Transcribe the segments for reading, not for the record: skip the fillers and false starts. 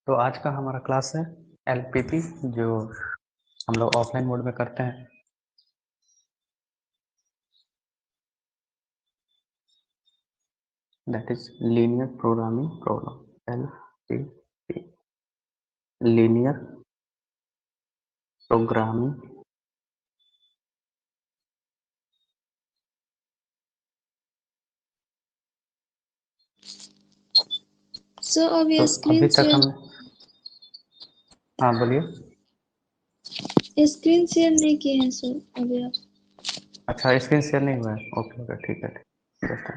तो आज का हमारा क्लास है एलपीपी जो हम लोग ऑफलाइन मोड में करते हैं। That is linear programming problem LPP linear programming sir अब ये तो स्क्रीन अभी तक शेयर हम हाँ बोलिए। स्क्रीन शेयर नहीं किए हैं सर अभी आप। अच्छा स्क्रीन शेयर नहीं हुआ है। ओके ओके ठीक है जस्ट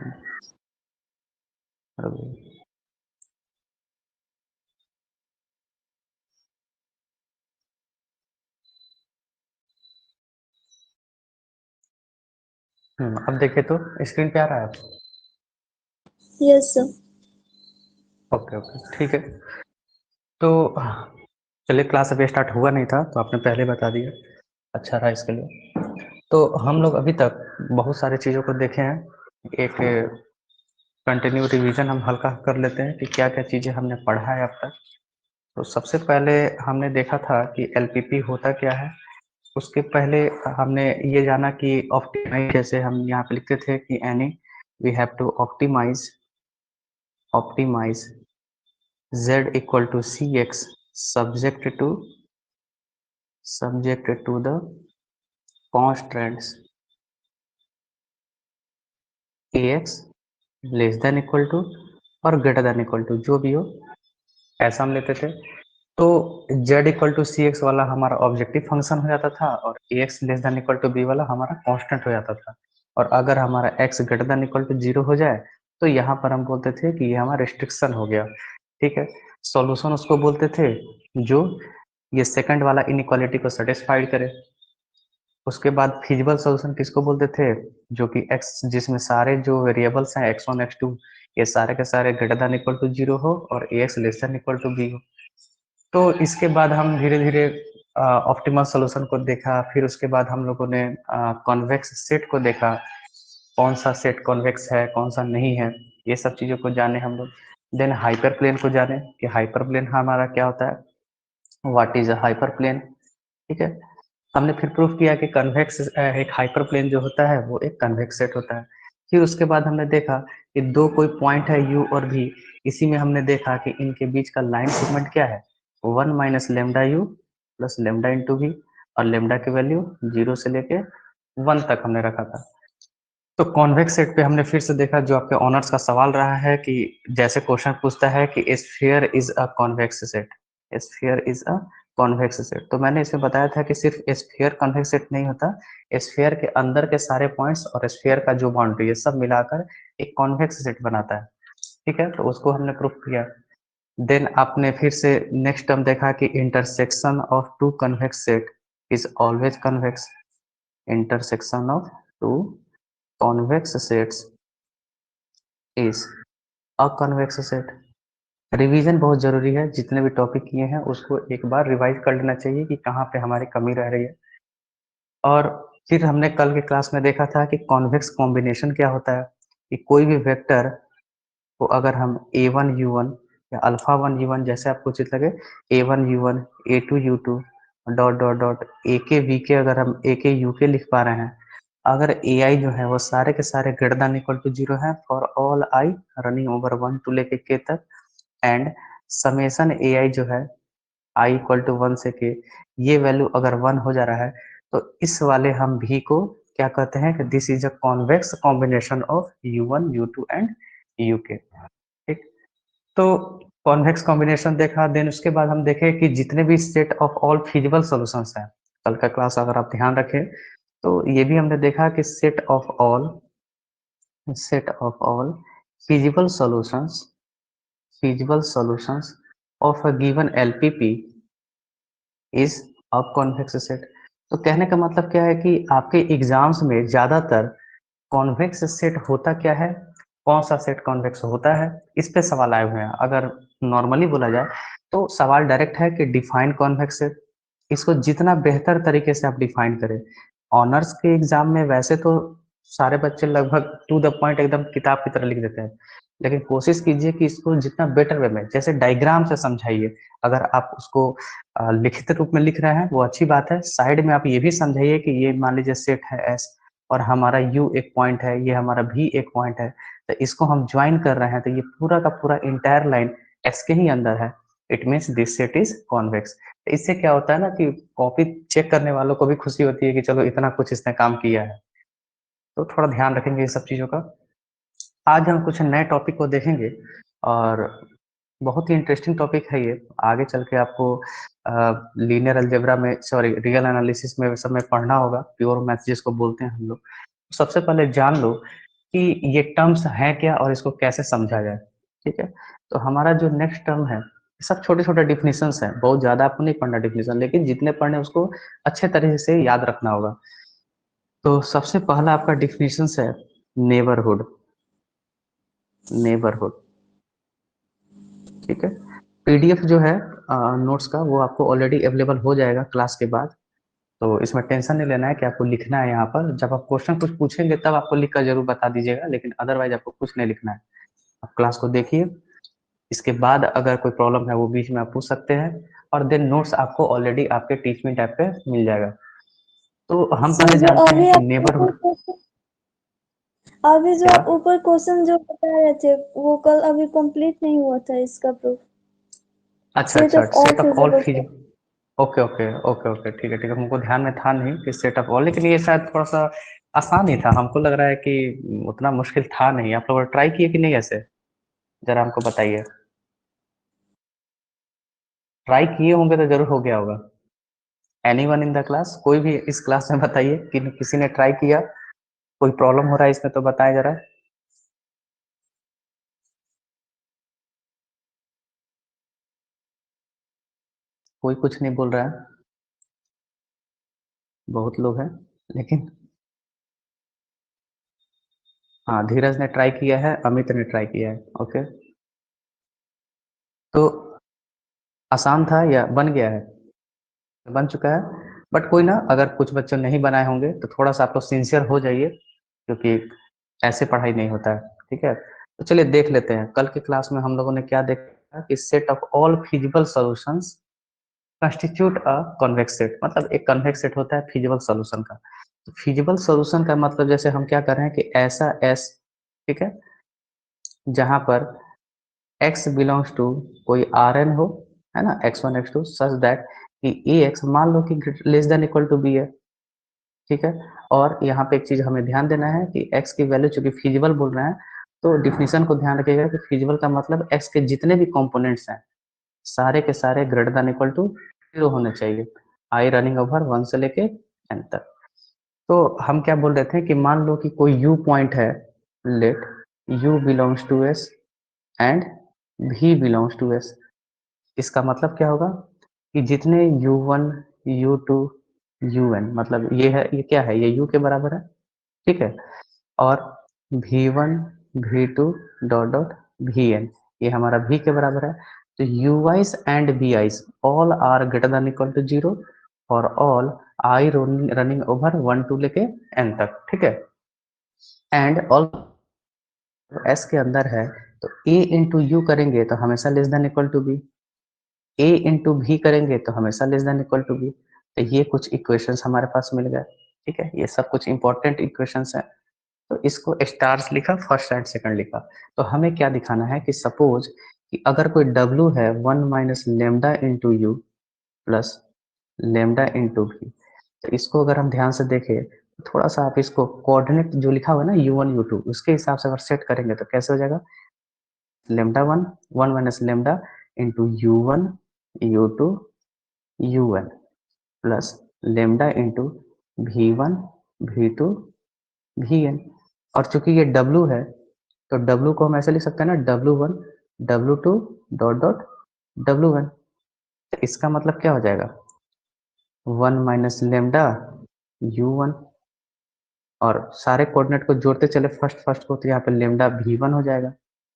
अब देखिए तो स्क्रीन पे आ रहा है आप। Yes sir. ओके ओके ठीक है। तो चलिए क्लास अभी स्टार्ट हुआ नहीं था तो आपने पहले बता दिया, अच्छा रहा इसके लिए। तो हम लोग अभी तक बहुत सारी चीज़ों को देखे हैं। एक कंटिन्यू रिवीजन हम हल्का कर लेते हैं कि क्या क्या चीज़ें हमने पढ़ा है अब तक। तो सबसे पहले हमने देखा था कि एलपीपी होता क्या है। उसके पहले हमने ये जाना कि ऑप्टिमाइज, जैसे हम यहाँ पे लिखते थे कि any we have to optimize optimize z equal to C X subject to the constraints A X less than equal to और ग्रेटर देन इक्वल टू जो भी हो, ऐसा हम लेते थे। तो z equal to C X वाला हमारा ऑब्जेक्टिव फंक्शन हो जाता था और A X less than equal to B वाला हमारा कांस्टेंट हो जाता था। और अगर हमारा x greater than equal to zero हो जाए तो यहाँ पर हम बोलते थे कि ये हमारा रिस्ट्रिक्शन हो गया। ठीक है, सॉल्यूशन उसको बोलते थे जो ये सेकंड वाला इनइक्वालिटी को सेटिस्फाइड करे। उसके बाद फिजिबल सॉल्यूशन किसको बोलते थे, जो कि x जिसमें सारे जो वेरिएबल्स हैं x1 x2 ये सारे के सारे greater than equal to zero हो और ax less than equal to B हो। तो इसके बाद हम धीरे धीरे ऑप्टिमल सॉल्यूशन को देखा। फिर उसके बाद हम लोगों ने कॉन्वेक्स सेट को देखा, कौन सा सेट कॉन्वेक्स है कौन सा नहीं है, ये सब चीज़ों को जाने हम लोग। देन हाइपर प्लेन को जाने कि हाइपर प्लेन हमारा क्या होता है, what is a hyperplane. ठीक है, हमने फिर प्रूफ किया कि कन्वेक्स एक हाइपर प्लेन जो होता है वो एक कन्वेक्स सेट होता है। फिर उसके बाद हमने देखा कि दो कोई पॉइंट है u और v, इसी में हमने देखा कि इनके बीच का लाइन सेगमेंट क्या है, 1 minus lambda U plus lambda into V, और लेमडा की वैल्यू 0 से लेके 1 तक हमने रखा था। तो कॉन्वेक्स सेट पे हमने फिर से देखा, जो आपके ऑनर्स का सवाल रहा है कि जैसे क्वेश्चन पूछता है कि sphere is a convex set, sphere is a convex set, तो मैंने इसमें बताया था कि सिर्फ स्फीयर कॉन्वेक्स सेट नहीं होता, स्फीयर के अंदर के सारे पॉइंट्स और स्फीयर का जो बाउंड्री है सब मिलाकर एक कॉन्वेक्स सेट बनाता है। ठीक है, तो उसको हमने प्रूफ किया। देन आपने फिर से नेक्स्ट टर्म देखा कि intersection of two convex set is always convex, intersection of two convex sets is a convex set। Revision बहुत जरूरी है, जितने भी टॉपिक किए हैं उसको एक बार रिवाइज कर लेना चाहिए कि कहाँ पे हमारी कमी रह रही है। और फिर हमने कल के क्लास में देखा था कि कॉन्वेक्स कॉम्बिनेशन क्या होता है, कि कोई भी वेक्टर को अगर हम a1 u1 या अल्फा 1 u1 जैसे आपको उचित लगे, a1 u1 a2 u2 dot dot dot a k v k, अगर हम a k u k लिख पा रहे हैं, अगर ए आई जो है वो सारे के सारे greater than equal to zero है for all I running over 1 to लेके के तक, एंड समेशन ए आई जो है आई इक्वल टू 1 से के, ये वैल्यू अगर 1 हो जा रहा है तो इस वाले हम भी को क्या कहते हैं कि this is a convex combination of u1 u2 and uk। ठीक, तो कॉन्वेक्स कॉम्बिनेशन देखा। देन उसके बाद हम देखें कि जितने भी set of all feasible solutions हैं, कल का क्लास अगर आप ध्यान रखें तो ये भी हमने देखा कि set of all feasible solutions of a given LPP is a convex set। तो कहने का मतलब क्या है कि आपके एग्जाम्स में ज्यादातर कॉन्वेक्स सेट होता क्या है, कौन सा सेट कॉन्वेक्स होता है, इस पे सवाल आए हुए हैं। अगर नॉर्मली बोला जाए तो सवाल डायरेक्ट है कि डिफाइन कॉन्वेक्स सेट। इसको जितना बेहतर तरीके से आप डिफाइन करें, ऑनर्स के एग्जाम में वैसे तो सारे बच्चे लगभग टू द पॉइंट एकदम किताब की तरह लिख देते हैं, लेकिन कोशिश कीजिए कि इसको जितना बेटर वे में, जैसे डायग्राम से समझाइए। अगर आप उसको लिखित रूप में लिख रहे हैं वो अच्छी बात है, साइड में आप ये भी समझाइए कि ये मान लीजिए सेट है एस और हमारा यू एक पॉइंट है, ये हमारा भी एक पॉइंट है, तो इसको हम ज्वाइन कर रहे हैं तो ये पूरा का पूरा इंटायर लाइन एक्स के ही अंदर है, it means this set is convex. इससे क्या होता है ना कि कॉपी चेक करने वालों को भी खुशी होती है कि चलो इतना कुछ इसने काम किया है। तो थोड़ा ध्यान रखेंगे ये सब चीजों का। आज हम कुछ नए टॉपिक को देखेंगे और बहुत ही इंटरेस्टिंग टॉपिक है ये। आगे चल के आपको लीनियर अलजेब्रा में, सॉरी रियल एनालिसिस में सब में पढ़ना होगा, प्योर मैथ जिसको बोलते हैं हम लोग। सबसे पहले जान लो कि ये टर्म्स हैं क्या और इसको कैसे समझा जाए। ठीक है, तो हमारा जो नेक्स्ट टर्म है, सब छोटे छोटे डिफिनीशंस हैं, बहुत ज्यादा आपको नहीं पढ़ना डिफिनीशन, लेकिन जितने पढ़ने उसको अच्छे तरीके से याद रखना होगा। तो सबसे पहला आपका डिफिनीशन है नेबरहुड। नेबरहुड, ठीक है। पीडीएफ जो है नोट्स का वो आपको ऑलरेडी अवेलेबल हो जाएगा क्लास के बाद, तो इसमें टेंशन नहीं लेना है कि आपको लिखना है। यहाँ पर जब आप क्वेश्चन कुछ पूछेंगे तब आपको लिख कर जरूर बता दीजिएगा, लेकिन अदरवाइज आपको कुछ नहीं लिखना है। आप क्लास को देखिए, इसके बाद अगर कोई प्रॉब्लम है वो बीच में आप पूछ सकते हैं, और देन नोट्स आपको ऑलरेडी आपके टीचमेंट ऐप पे मिल जाएगा। तो हम सर पहले जो जानते हैं अभी कि आप नेबरहुड अभी जो क्या। आप ऊपर क्वेश्चन जो बता रहे थे वो कल अभी कंप्लीट नहीं हुआ था इसका प्रूफ। अच्छा सेट अच्छा, of all set of all feasible. Fees. Okay okay okay okay, ठीक है ठीक है, हमको ध्यान में था नहीं कि सेट ऑफ ऑल, लेकिन ये शायद थोड़ा सा आसान ही था, हमको लग रहा है कि उतना मुश्किल था नहीं। आप लोग ट्राई किए कि नहीं ऐसे, जरा हमको बताइए। ट्राई किए होंगे तो जरूर हो गया होगा। एनीवन इन द क्लास, कोई भी इस क्लास में बताइए कि किसी ने ट्राई किया, कोई प्रॉब्लम हो रहा है इसमें तो बताएं जरा। कोई कुछ नहीं बोल रहा है, बहुत लोग हैं लेकिन। हाँ, धीरज ने ट्राई किया है, अमित ने ट्राई किया है, ओके। तो आसान था या बन गया है? बन चुका है। बट कोई ना, अगर कुछ बच्चों नहीं बनाए होंगे तो थोड़ा सा आप लोग सिंसियर हो जाइए, क्योंकि ऐसे पढ़ाई नहीं होता है। ठीक है, तो चलिए देख लेते हैं कल की क्लास में हम लोगों ने क्या देखा कि set of all feasible solutions constitute a convex set. मतलब एक कन्वेक्स सेट होता है फिजिबल सॉल्यूशन का। तो फिजिबल सॉल्यूशन का मतलब जैसे हम क्या कर रहे हैं कि ऐसा एस, ठीक है, जहां पर x बिलोंग्स टू कोई आर एन हो, है ना, x1 x2 सच दैट कि ए एक्स मान लो कि less than equal to B है। ठीक है, और यहाँ पे एक चीज हमें ध्यान देना है कि x की वैल्यू चूंकि फिजिबल बोल रहे हैं, तो डिफिनीशन को ध्यान रखिएगा कि फिजिबल का मतलब x के जितने भी कंपोनेंट्स हैं सारे के सारे ग्रेटर देन इक्वल टू 0 होने चाहिए, आई रनिंग ओवर 1 से लेके n तक। तो हम क्या बोल रहे थे कि मान लो कि कोई u पॉइंट है, let u belongs to s and v belongs to s। इसका मतलब क्या होगा कि जितने u1 u2 un, मतलब ये है, ये क्या है, ये u के बराबर है, ठीक है, और v1 v2 dot dot vn ये हमारा v के बराबर है। तो ui's and vi's all are greater than equal to 0 और all I running over 1 to लेके n तक, ठीक है। एंड ऑल s के अंदर है, तो a इंटू यू करेंगे तो हमेशा less than equal to b, a इंटू भी करेंगे तो हमेशा less than equal to B. तो ये कुछ इक्वेशंस हमारे पास मिल गए, ठीक है, ये सब कुछ इंपॉर्टेंट इक्वेशंस हैं। तो इसको स्टार्स लिखा, फर्स्ट एंड सेकंड लिखा। तो हमें क्या दिखाना है कि सपोज कि अगर कोई W है 1 minus lambda into you plus lambda into भी, तो इसको अगर हम ध्यान से देखें तो थोड़ा सा आप इसको कोऑर्डिनेट जो लिखा हुआ है ना U1 U2 उसके हिसाब से अगर सेट करेंगे तो कैसे हो जाएगा, lambda one 1 minus lambda into U1 U2 UN plus lambda into V1 V2 VN। और चूंकि ये W है तो W को हम ऐसे लिख सकते हैं ना, W1 W2 dot dot W1। तो इसका मतलब क्या हो जाएगा, 1 माइनस लेमडा U1, और सारे कोऑर्डिनेट को जोड़ते चले फर्स्ट फर्स्ट को, तो यहाँ पे लेमडा V1 हो जाएगा।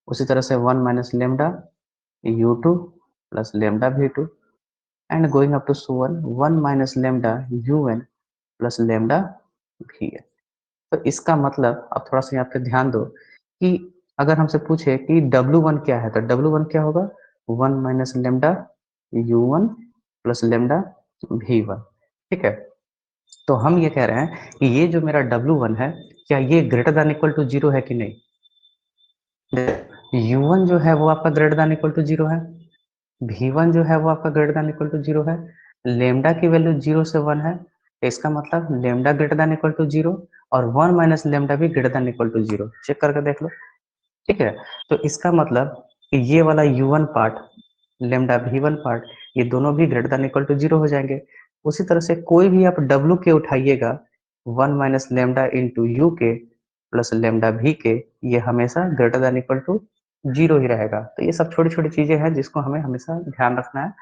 उसी तरह से 1 minus lambda U2 plus lambda V2 and going up to so 1 minus lambda UN plus lambda VN। तो इसका मतलब अब थोड़ा सा यहाँ पे ध्यान दो कि अगर हमसे पूछे कि W1 क्या है, तो W1 क्या होगा, 1 minus lambda U1 plus lambda V1। ठीक है, तो हम ये कह रहे हैं कि ये जो मेरा W1 है, क्या ये ग्रेटर देन इक्वल टू 0 है कि नहीं। U1 जो है वो आपका ग्रेटर देन इक्वल टू 0 है, V1 जो है वो आपका ग्रेटर देन इक्वल टू 0 है, लेमडा की वैल्यू 0 से 1 है, तो इसका मतलब lambda greater than equal to 0 और 1 माइनस लेमडा भी greater than equal to 0। Check करके देख लो। ठीक है, तो इसका मतलब कि ये वाला U1 part, lambda V1 part, ये दोनों भी ग्रेटर देन इक्वल टू 0 हो जाएंगे। उसी तरह से कोई भी आप W के उठाइएगा, 1 माइनस लेमडा इंटू यू के प्लस लेमडा V के, ये हमेशा ग्रेटर देन इक्वल टू 0 ही रहेगा। तो ये सब छोटी छोटी चीजें हैं जिसको हमें हमेशा ध्यान रखना है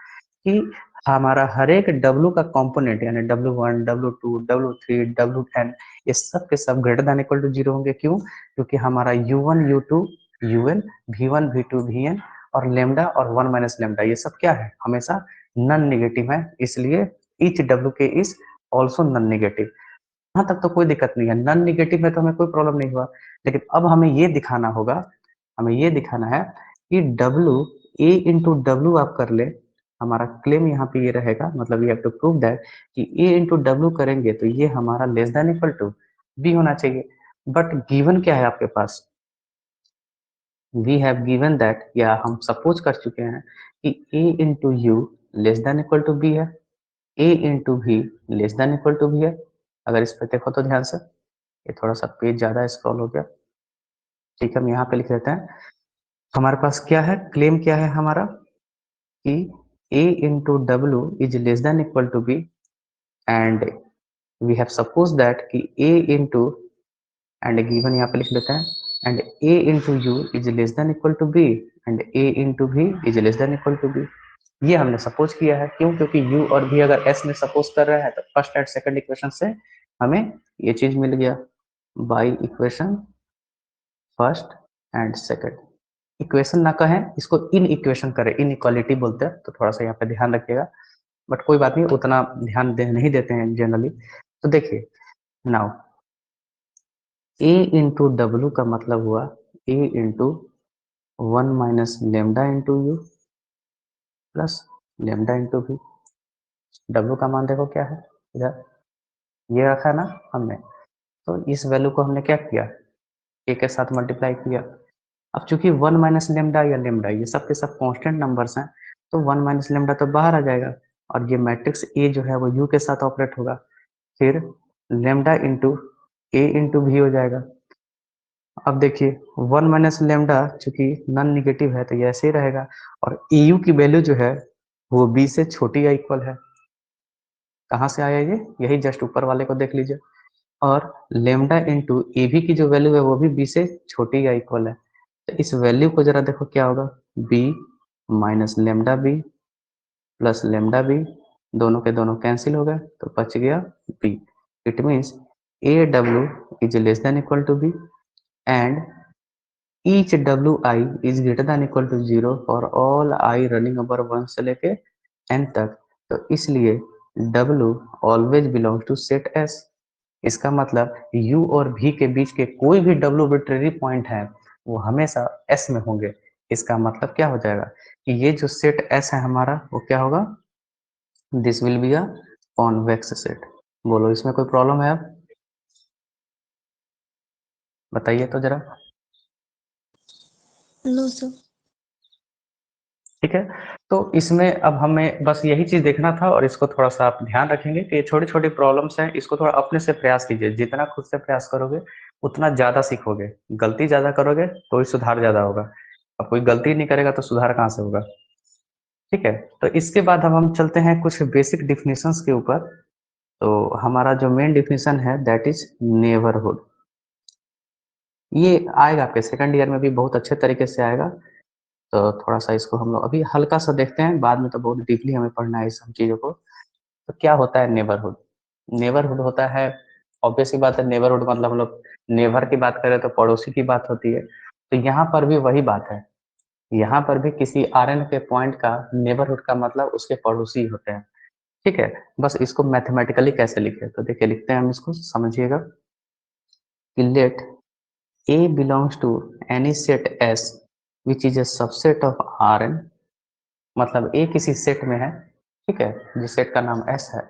कि हमारा हर एक W का कंपोनेंट यानी W1, W2, W3, WN, ये सब के सब ग्रेटर देन इक्वल टू 0 होंगे। क्यों? क्योंकि हमारा U1, U2, UN, V1, V2, VN और लेमडा और 1 माइनस लेमडा, ये सब क्या है, हमेशा नॉन नेगेटिव है, इसलिए ईच W के इज ऑल्सो नॉन नेगेटिव। यहाँ तक तो कोई दिक्कत नहीं है, नॉन नेगेटिव में तो हमें कोई प्रॉब्लम नहीं हुआ। लेकिन अब हमें ये दिखाना होगा, हमें ये दिखाना है कि W A इंटू डब्ल्यू आप कर ले, हमारा क्लेम यहाँ पे ये रहेगा, मतलब we have to prove that कि A इंटू डब्ल्यू करेंगे तो ये हमारा less than equal to B होना चाहिए। बट गिवन क्या है आपके पास, वी हैव गिवन दैट, या हम सपोज कर चुके हैं कि A into U less than equal to B है, A into V less than equal to B है। अगर इस पर देखो तो ध्यान से, ये थोड़ा सा पेज ज्यादा स्क्रॉल हो गया। ठीक है, हम यहाँ पे लिख लेते हैं, हमारे पास क्या है, क्लेम क्या है हमारा कि A into W is less than equal to B and we have suppose that कि A इंटू, एंड गिवन यहाँ पे लिख लेते हैं, and A into U is less than equal to B and A into V is less than equal to B। ये हमने suppose किया है। क्यों? क्योंकि U और V अगर S में सपोज कर रहे हैं तो फर्स्ट एंड सेकंड इक्वेशन से हमें ये चीज मिल गया, by equation first and second. Equation ना कहें इसको, इन इक्वेशन करें, इन इक्वालिटी बोलते हैं, तो थोड़ा सा यहाँ पे ध्यान रखिएगा। बट कोई बात नहीं, उतना ध्यान नहीं देते हैं जनरली। तो देखिए नाउ A इंटू डब्ल्यू का मतलब हुआ A into 1 minus lambda into you plus lambda into भी। W का मान देखो क्या है, इधर ये रखा है ना हमने, तो इस वैल्यू को हमने क्या किया, A के साथ मल्टीप्लाई किया। अब चूंकि 1 माइनस लेमडा या लेमडा ये सब के सब कांस्टेंट नंबर्स हैं, तो 1 माइनस लेमडा तो बाहर आ जाएगा और ये मैट्रिक्स A जो है वो U के साथ ऑपरेट होगा, फिर लेमडा इंटू A इंटू भी हो जाएगा। अब देखिए 1 माइनस लेमडा चूंकि नॉन निगेटिव है तो ये ऐसे ही रहेगा, और EU की वैल्यू जो है वो B से छोटी या इक्वल है। कहाँ से आया ये, यही जस्ट ऊपर वाले को देख लीजिए। और लेमडा इंटू ए भी की जो वैल्यू है वो भी बी से छोटी या इक्वल है, तो इस वैल्यू को जरा देखो क्या होगा, B minus lambda B plus lambda B, दोनों के दोनों कैंसिल हो गए तो बच गया B. It means A W is less than equal to B and each W I is greater than equal to 0 for all I running over 1 से लेके n तक। तो इसलिए W always belongs to set S। इसका मतलब U और V के बीच के कोई भी W आर्बिट्रेरी पॉइंट है वो हमेशा S में होंगे। इसका मतलब क्या हो जाएगा कि ये जो सेट S है हमारा वो क्या होगा, this will be a convex set. बोलो इसमें कोई प्रॉब्लम है, आप बताइए तो जरा। No sir. ठीक है, तो इसमें अब हमें बस यही चीज देखना था, और इसको थोड़ा सा आप ध्यान रखेंगे कि ये छोटी छोटी प्रॉब्लम्स हैं, इसको थोड़ा अपने से प्रयास कीजिए, जितना खुद से प्रयास करोगे उतना ज्यादा सीखोगे। गलती ज्यादा करोगे तो ही सुधार ज्यादा होगा, अब कोई गलती नहीं करेगा तो सुधार कहाँ से होगा। ठीक है, तो इसके बाद अब हम चलते हैं कुछ बेसिक डिफिनेशंस के ऊपर। तो हमारा जो मेन डिफिनेशन है दैट इज नेबरहुड। ये आएगा आपके सेकंड ईयर में भी बहुत अच्छे तरीके से आएगा, तो थोड़ा सा इसको हम लोग अभी हल्का सा देखते हैं, बाद में तो बहुत डीपली हमें पढ़ना है इस सब चीजों को। तो क्या होता है नेबरहुड, नेबरहुड होता है, ऑब्वियस सी बात है, नेबरहुड मतलब हम लोग नेबर की बात करें तो पड़ोसी की बात होती है, तो यहाँ पर भी वही बात है, यहाँ पर भी किसी Rn के पॉइंट का नेबरहुड का मतलब उसके पड़ोसी होते हैं। ठीक है, बस इसको मैथमेटिकली कैसे लिखे, तो देखिए लिखते हैं हम इसको, समझिएगा कि late A belongs to any set S which is a subset of Rn, मतलब A किसी सेट में है, ठीक है, जिस सेट का नाम S है,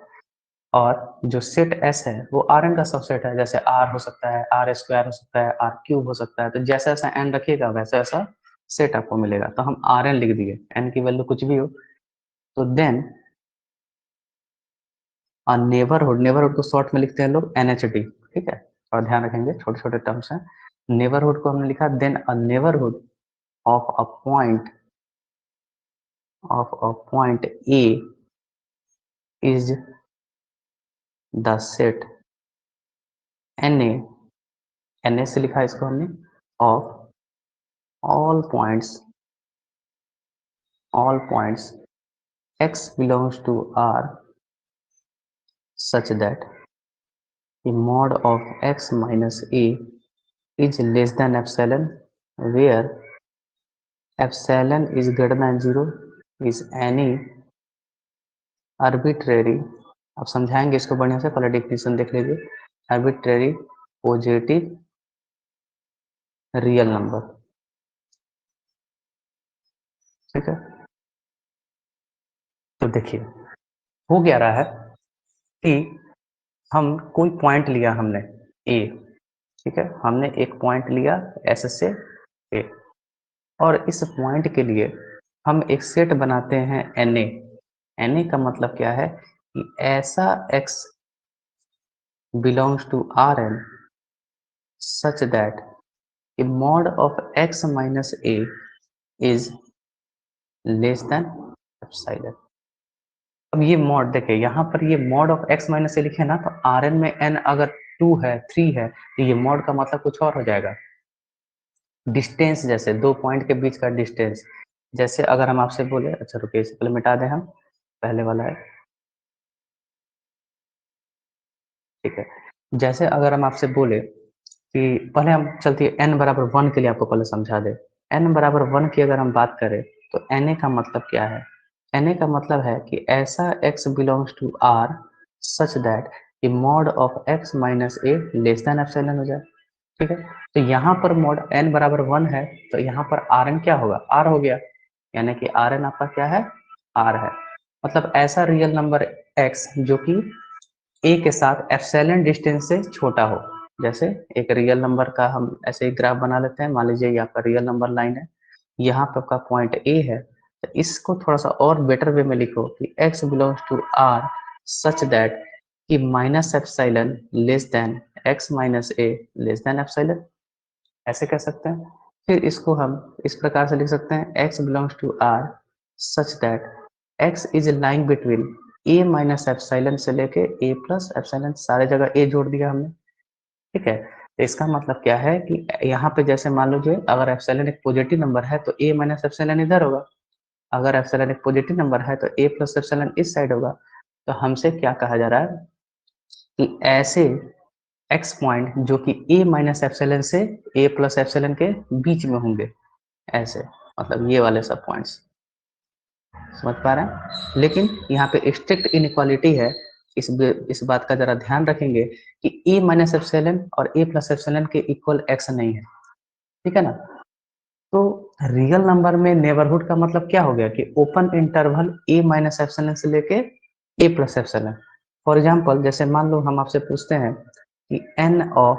और जो सेट S है वो Rn का सबसेट है, जैसे R हो सकता है, R स्क्वायर हो सकता है, R क्यूब हो सकता है, तो जैसा जैसा n रखिएगा वैसा वैसा सेट आपको मिलेगा। तो हम Rn लिख दिए, n की वैल्यू कुछ भी हो। तो देन नेबरहुड, नेबरहुड को शॉर्ट में लिखते हैं लोग NHD, ठीक है, और ध्यान रखेंगे छोटे छोटे टर्म्स हैं। नेबरहुड को हमने लिखा then a neighbourhood of a point A is the set NA से लिखा इसको हमने, of all points X belongs to R such that the mod of X minus A is less than epsilon, where epsilon is greater than 0 is any arbitrary, अब समझाएंगे इसको बढ़िया से, पहले डिफिनेशन देख लीजिए। arbitrary पॉजिटिव रियल नंबर, ठीक है। तो देखिए हो क्या रहा है कि हम कोई पॉइंट लिया हमने A, ठीक है, हमने एक पॉइंट लिया S से A, और इस पॉइंट के लिए हम एक सेट बनाते हैं NA का मतलब क्या है कि ऐसा X belongs to Rn such that the mod of X minus A is less than epsilon। अब ये मॉड देखिए, यहाँ पर ये मॉड ऑफ X माइनस ए लिखे ना, तो Rn में n अगर 2 है 3 है तो ये मॉड का मतलब कुछ और हो जाएगा, डिस्टेंस, जैसे दो पॉइंट के बीच का डिस्टेंस। जैसे अगर हम आपसे बोले, अच्छा रुकिए इसे पहले मिटा दें, हम पहले वाला है, ठीक है। जैसे अगर हम आपसे बोले कि पहले हम चलती है n बराबर 1 के लिए आपको पहले समझा दे। n बराबर 1 की अगर हम बात करें तो Na का मतलब क्या है? Na का मतलब है कि ऐसा x belongs to R such that कि mod of x minus A less than epsilon हो जाए, ठीक है। तो यहाँ पर मॉड n बराबर 1 है तो यहाँ पर Rn क्या होगा? R हो गया, यानी कि Rn आपका क्या है? R है। मतलब ऐसा रियल नंबर x जो कि a के साथ एप्सिलॉन डिस्टेंस से छोटा हो। जैसे एक रियल नंबर का हम ऐसे ही ग्राफ बना लेते हैं, मान लीजिए ये आपका रियल नंबर लाइन है, यहाँ पे आपका पॉइंट ए है, तो इसको थोड़ा सा और बेटर वे में लिखो कि x belongs to r such that कि minus epsilon less than x minus A less than epsilon, ऐसे कह सकते हैं। फिर इसको हम इस प्रकार से लिख सकते हैं x belongs to r such that x is lying between a minus epsilon से लेके a प्लस एप्सिलॉन, सारे जगह a जोड़ दिया हमने, ठीक है। तो इसका मतलब क्या है कि यहाँ पे जैसे मान लीजिए अगर एप्सिलॉन एक पॉजिटिव नंबर है तो a माइनस एप्सिलॉन इधर होगा, अगर एप्सिलॉन एक पॉजिटिव नंबर है तो a प्लस एप्सिलॉन इस साइड होगा। तो हमसे क्या कहा जा रहा है कि ऐसे x पॉइंट जो कि a माइनस एप्सिलॉन से a प्लस एप्सिलॉन के बीच में होंगे, ऐसे, मतलब ये वाले सब पॉइंट्स, समझ पा रहे हैं। लेकिन यहाँ पे स्ट्रिक्ट इनइक्वालिटी है, इस बात का जरा ध्यान रखेंगे कि a माइनस एप्सिलॉन और a प्लस एप्सिलॉन के इक्वल x नहीं है, ठीक है ना। तो रियल नंबर में नेबरहुड का मतलब क्या हो गया कि open interval a minus epsilon से लेके a plus epsilon. For example जैसे मान लो हम आपसे पूछते हैं कि n ऑफ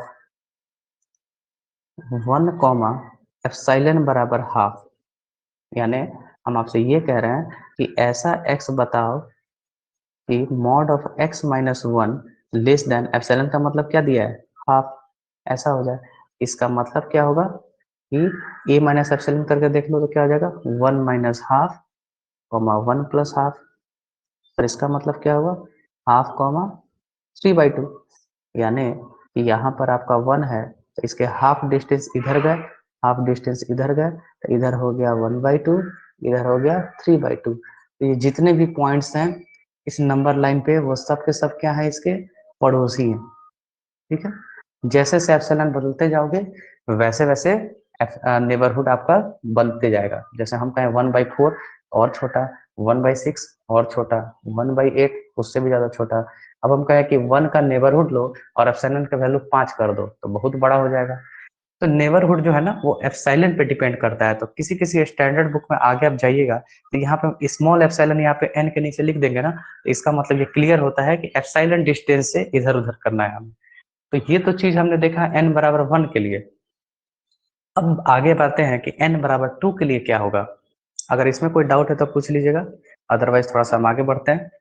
1 कॉमा एप्सिलॉन बराबर हाफ, यानी हम आपसे ये कह रहे हैं कि ऐसा x बताओ कि mod of x minus 1 less than epsilon का मतलब क्या दिया है? हाफ, ऐसा हो जाए। इसका मतलब क्या होगा कि a माइनस एप्सिलॉन करके देख लो तो क्या हो जाएगा? 1 minus half comma 1 plus half, और इसका मतलब क्या होगा? हाफ कॉमा 3/2, यानी कि यहाँ पर आपका 1 है तो इसके हाफ डिस्टेंस इधर गए, हाफ डिस्टेंस इधर गए, तो इधर हो गया 1/2, इधर हो गया 3/2। तो ये जितने भी पॉइंट्स हैं इस नंबर लाइन पे वो सब के सब क्या है? इसके पड़ोसी हैं, ठीक है। जैसे से एप्सिलॉन बदलते जाओगे वैसे वैसे नेबरहुड आपका बनते जाएगा। जैसे हम कहें 1/4 और छोटा, 1/6 और छोटा, 1/8 उससे भी ज्यादा छोटा। अब हम कहें कि 1 का नेबरहुड लो और एप्सिलॉन का वैल्यू 5 कर दो तो बहुत बड़ा हो जाएगा। तो नेबरहुड जो है ना वो एप्सिलॉन पे डिपेंड करता है। तो किसी किसी स्टैंडर्ड बुक में आगे आप जाइएगा तो यहाँ पे स्मॉल एप्सिलॉन यहाँ पे n के नीचे लिख देंगे ना, तो इसका मतलब ये क्लियर होता है कि एप्सिलॉन डिस्टेंस से इधर उधर करना है हमें। तो ये तो चीज हमने देखा n बराबर 1 के लिए। अब आगे बढ़ते हैं कि n बराबर 2 के लिए क्या होगा। अगर इसमें कोई डाउट है तो पूछ लीजिएगा, अदरवाइज थोड़ा सा हम आगे बढ़ते हैं।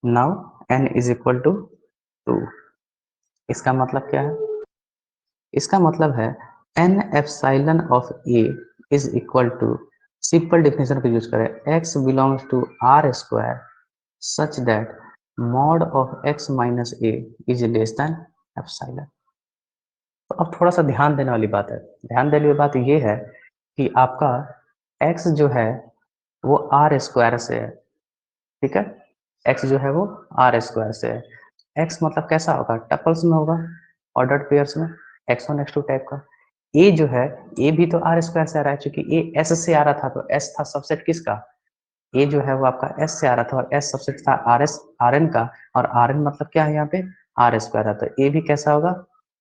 Now n is equal to 2। इसका मतलब क्या है? इसका मतलब है n epsilon of a is equal to, simple definition को यूज करें, x belongs to r square such that mod of x minus a is less than epsilon. तो अब थोड़ा सा ध्यान देने वाली बात है। ध्यान देने वाली बात ये है कि आपका x जो है वो r स्क्वायर से है, ठीक है। x जो है वो r स्क्वायर से है। x मतलब कैसा होगा? टपल्स में होगा, ऑर्डर्ड पेयर्स में, x1 x2 टाइप का। a जो है, a भी तो r स्क्वायर से आ रहा है, क्योंकि a s से आ रहा था, तो s था सबसेट किसका? a जो है वो आपका s से आ रहा था, और s सबसेट था rn का, और rn मतलब क्या है यहाँ पे? r स्क्वायर है। तो a भी कैसा होगा?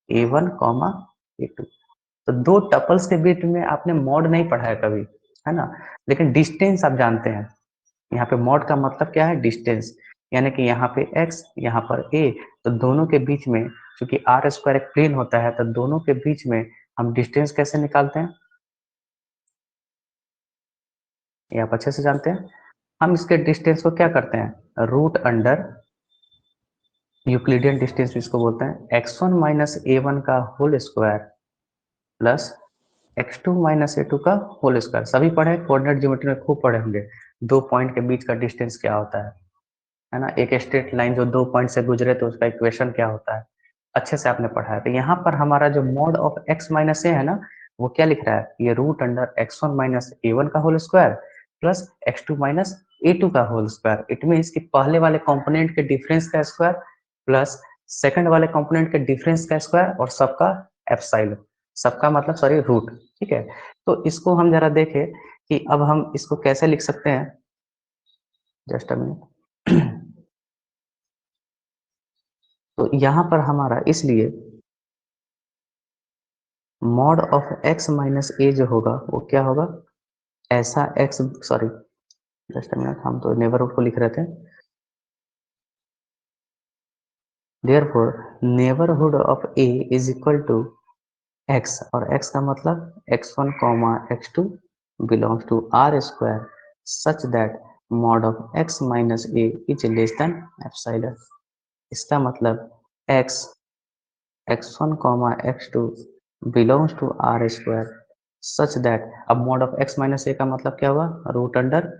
a1 comma a2। तो दो टपल्स के बीच में आपने मॉड नहीं पढ़ा है कभी, है ना, लेकिन डिस्टेंस आप जानते हैं। यहाँ पे मॉड का मतलब क्या है? डिस्टेंस, यानी कि यहाँ पे x, यहाँ पर a, तो दोनों के बीच में, क्योंकि आर स्क्वायर एक प्लेन होता है, तो दोनों के बीच में हम डिस्टेंस कैसे निकालते हैं? ये आप अच्छे से जानते हैं। हम इसके डिस्टेंस को क्या करते हैं? रूट अंडर यूक्लिडियन डिस्टेंस इसको बोलते हैं, x1 माइनस a1 का whole square plus x2 minus a2 का होल स्क्वायर। सभी पढ़े, कोऑर्डिनेट ज्योमेट्री में खूब पढ़े होंगे, दो पॉइंट के बीच का डिस्टेंस क्या होता है ना, एक स्ट्रेट लाइन जो दो पॉइंट से गुजरे तो उसका इक्वेशन क्या होता है, अच्छे से आपने पढ़ा है। तो यहाँ पर हमारा जो मॉड ऑफ x माइनस ए है ना, वो क्या लिख रहा है? ये root under x1 minus a1 का whole square plus x2 minus a2 का होल स्क्वायर। इट मीन्स कि पहले वाले कंपोनेंट के डिफरेंस का स्क्वायर प्लस सेकंड वाले कंपोनेंट के डिफरेंस का स्क्वायर, और सबका एप्सिलॉन, सबका मतलब सॉरी रूट, ठीक है। तो इसको हम जरा देखें कि अब हम इसको कैसे लिख सकते हैं। Just a minute. तो यहाँ पर हमारा इसलिए mod of x minus A जो होगा वो क्या होगा? ऐसा x, sorry just a minute, हम तो नेबरहुड को लिख रहे थे। Therefore neighbourhood of a is equal to x, और x का मतलब x1 comma x2 belongs to r square such that mod of x minus A is less than epsilon. इसका मतलब x x1 comma x2 belongs to r square such that, अब mod of x minus A का मतलब क्या हुआ? Root under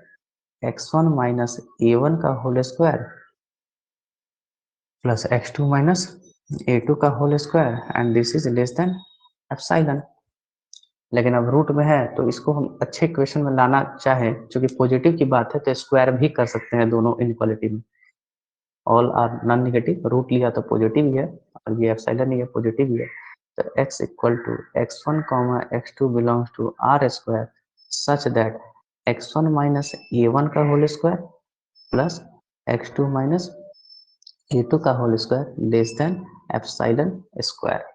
x1 minus a1 का whole square plus x2 minus a2 का whole square, and this is less than epsilon. लेकिन अब root में है तो इसको हम अच्छे इक्वेशन में लाना चाहें, क्योंकि पॉजिटिव की बात है तो स्क्वायर भी कर सकते हैं दोनों इनइक्वालिटी में। All are non negative, root लिया तो पॉजिटिव ही है, और ये एप्सिलॉन ही है, पॉजिटिव ही है। तो x equal to x1 comma x2 belongs to r square such that x1 minus a1 का whole square plus x2 minus a2 का whole square less than epsilon square.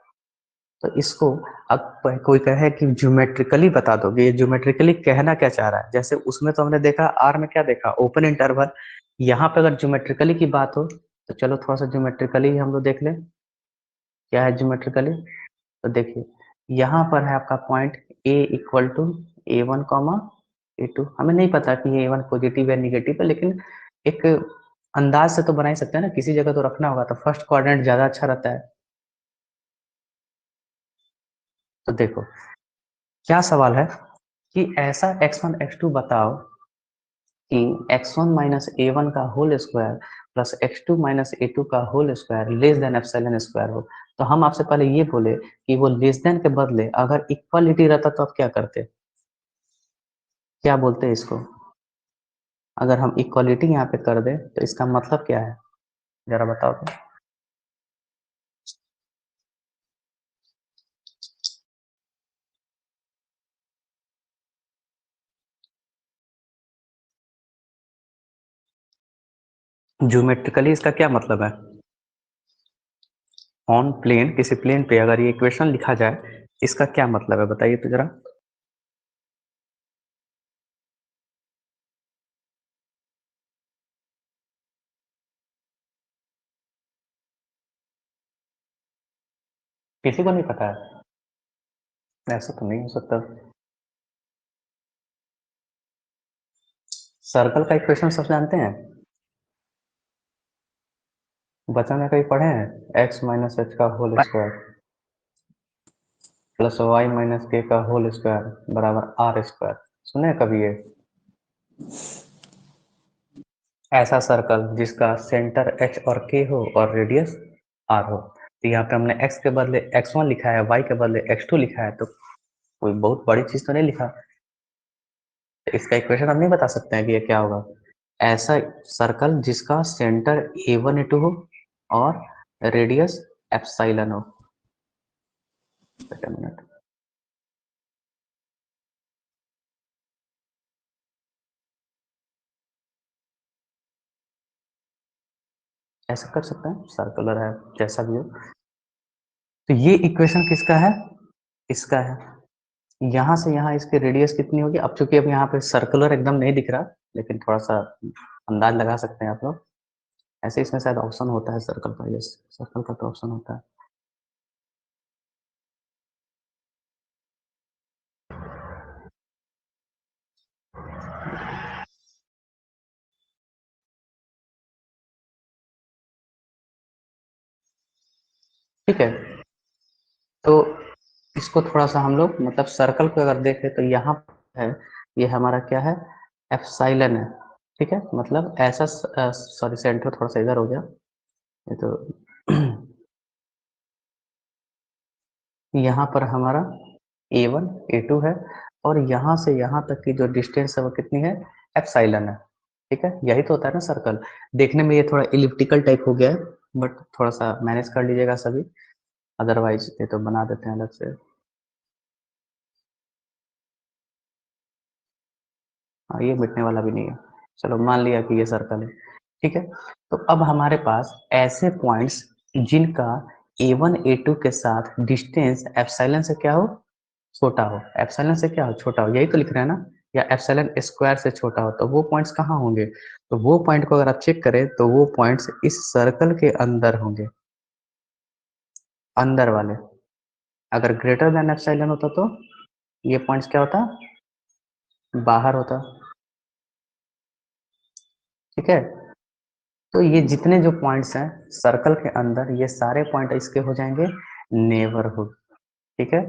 तो इसको अब कोई कहे कि ज्योमेट्रिकली बता दोगे, ये ज्योमेट्रिकली कहना क्या चाह रहा है? जैसे उसमें तो हमने देखा आर में क्या देखा? Open interval. यहाँ पे अगर ज्योमेट्रिकली की बात हो तो चलो थोड़ा सा ज्योमेट्रिकली हम लोग देख लें, क्या है ज्योमेट्रिकली। तो देखिए यहाँ पर है आपका point a equal to a1 comma a2। हमें नहीं पता कि ये a1 पॉजिटिव है निगेटिव है, लेकिन एक अंदाज से तो बना ही सकते हैं ना, किसी जगह तो रखना होगा, तो फर्स्ट कोऑर्डिनेट ज्यादा अच्छा रहता है। तो देखो क्या सवाल है कि ऐसा x1 x2 बताओ कि x1 माइनस a1 का whole square plus x2 minus a2 का whole square less than epsilon square हो। तो हम आपसे पहले ये बोले कि वो लेस देन के बदले अगर इक्वालिटी रहता तो आप क्या करते? क्या बोलते हैं इसको? अगर हम इक्वालिटी यहाँ पे कर दें तो इसका मतलब क्या है, जरा बताओ तो। ज्योमेट्रिकली इसका क्या मतलब है? ऑन प्लेन, किसी प्लेन पे अगर ये इक्वेशन लिखा जाए, इसका क्या मतलब है बताइए तो जरा। किसी को नहीं पता है? ऐसा तो नहीं हो सकता। सर्कल का इक्वेशन सब जानते हैं? बचपन में कहीं पढ़े हैं? x माइनस एच का whole square plus Y minus K का होल स्क्वायर बराबर आर स्क्वायर, सुने हैं कभी ये? ऐसा सर्कल जिसका सेंटर h और k हो और रेडियस r हो। तो यहाँ पे हमने x के बदले x1 लिखा है, y के बदले x2 लिखा है, तो कोई बहुत बड़ी चीज तो नहीं लिखा। तो इसका इक्वेशन हम नहीं बता सकते हैं कि ये क्या होगा। ऐसा सर्कल जिसका सेंटर a1 a2 हो और रेडियस एप्सिलॉन हो। Wait a minute. ऐसा कर सकते हैं, सर्कुलर है जैसा भी हो। तो ये इक्वेशन किसका है? इसका है। यहाँ से यहाँ इसकी रेडियस कितनी होगी? अब चूंकि अब यहाँ पे सर्कुलर एकदम नहीं दिख रहा, लेकिन थोड़ा सा अंदाज लगा सकते हैं आप लोग। ऐसे इसमें शायद ऑप्शन होता है सर्कल का, यस सर्कल का तो ऑप्शन होता है। ठीक है, तो इसको थोड़ा सा हम लोग मतलब सर्कल को अगर देखें तो यहाँ है, ये हमारा क्या है? एप्सिलॉन है। ठीक है, मतलब ऐसा, सॉरी सेंटर थोड़ा सा इधर हो गया ये तो। यहाँ पर हमारा a1 a2 है और यहाँ से यहाँ तक की जो डिस्टेंस है वो कितनी है? एप्सिलॉन है। ठीक है, यही तो होता है ना सर्कल। देखने में ये थोड़ा इलिप्टिकल टाइप हो गया है, बट थोड़ा सा मैनेज कर लीजिएगा सभी, अदरवाइज ये तो बना देते हैं अलग से। हाँ, ये मिटने वाला भी नहीं है। चलो मान लिया कि ये सर्कल है। ठीक है, तो अब हमारे पास ऐसे पॉइंट्स जिनका a1 a2 के साथ डिस्टेंस एप्सिलॉन से क्या हो? छोटा हो। एप्सिलॉन से क्या हो? छोटा हो, यही तो लिख रहे हैं ना। या एप्सिलॉन स्क्वायर से छोटा हो, तो वो पॉइंट्स कहाँ होंगे? तो वो पॉइंट को अगर आप चेक करें तो वो पॉइंट्स इस सर्कल के अंदर होंगे, अंदर वाले। अगर ग्रेटर देन एप्सिलॉन होता तो ये पॉइंट्स क्या होता? बाहर होता। ठीक है, तो ये जितने जो पॉइंट्स हैं सर्कल के अंदर, ये सारे पॉइंट इसके हो जाएंगे नेबरहुड। ठीक है,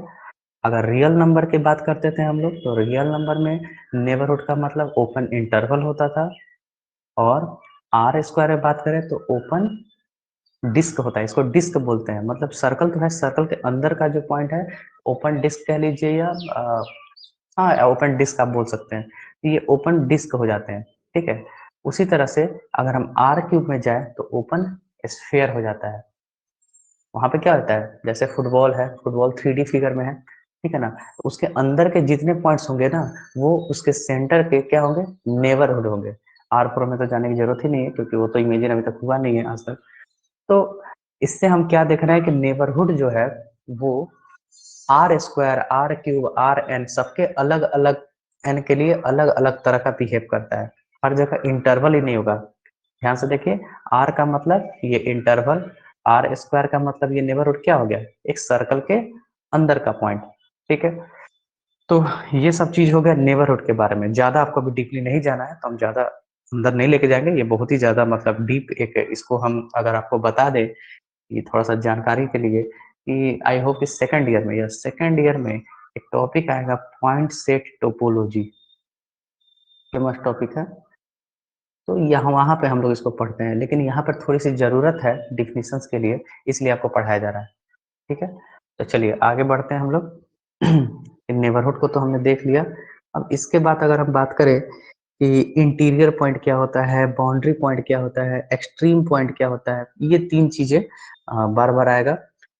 अगर रियल नंबर की बात करते थे हम लोग, तो रियल नंबर में नेबरहुड का मतलब ओपन इंटरवल होता था, और आर स्क्वायर में बात करें तो ओपन डिस्क होता है। इसको डिस्क बोलते हैं, मतलब सर्कल तो है, सर्कल के अंदर का जो पॉइंट है ओपन डिस्क कह लीजिए, या हाँ ओपन डिस्क आप बोल सकते हैं। तो ये ओपन डिस्क हो जाते हैं। ठीक है, उसी तरह से अगर हम आर क्यूब में जाए तो ओपन स्फेयर हो जाता है। वहां पे क्या होता है, जैसे फुटबॉल है, फुटबॉल 3D फिगर में है, ठीक है ना, तो उसके अंदर के जितने पॉइंट्स होंगे ना, वो उसके सेंटर के क्या होंगे? नेबरहुड होंगे। आर प्रो में तो जाने की जरूरत ही नहीं है, क्योंकि वो तो इमेजिन अभी तक हुआ नहीं है आज तक। तो इससे हम क्या देख रहे हैं कि नेबरहुड जो है वो R square, R cube, R N सबके अलग अलग एन के लिए अलग अलग तरह का बिहेव करता है। हर जगह इंटरवल ही नहीं होगा। ध्यान से देखिए, आर का मतलब ये इंटरवल, आर स्क्वायर का मतलब ये नेबरहुड क्या हो गया? एक सर्कल के अंदर का पॉइंट। ठीक है, तो ये सब चीज हो गया नेबरहुड के बारे में। ज्यादा आपको अभी डीपली नहीं जाना है तो हम ज्यादा अंदर नहीं लेके जाएंगे, ये बहुत ही ज्यादा मतलब डीप एक, इसको हम अगर आपको बता दें, ये थोड़ा सा जानकारी के लिए, कि आई होप कि सेकंड ईयर में या सेकंड ईयर में एक टॉपिक आएगा point set topology, famous topic है। तो यहाँ वहाँ पे हम लोग इसको पढ़ते हैं, लेकिन यहाँ पर थोड़ी सी जरूरत है डिफिनीशंस के लिए, इसलिए आपको पढ़ाया जा रहा है। ठीक है, तो चलिए आगे बढ़ते हैं हम लोग। नेबरहुड को तो हमने देख लिया। अब इसके बाद अगर हम बात करें कि इंटीरियर पॉइंट क्या होता है, बाउंड्री पॉइंट क्या होता है, एक्सट्रीम पॉइंट क्या होता है, ये तीन चीजें बार बार आएगा।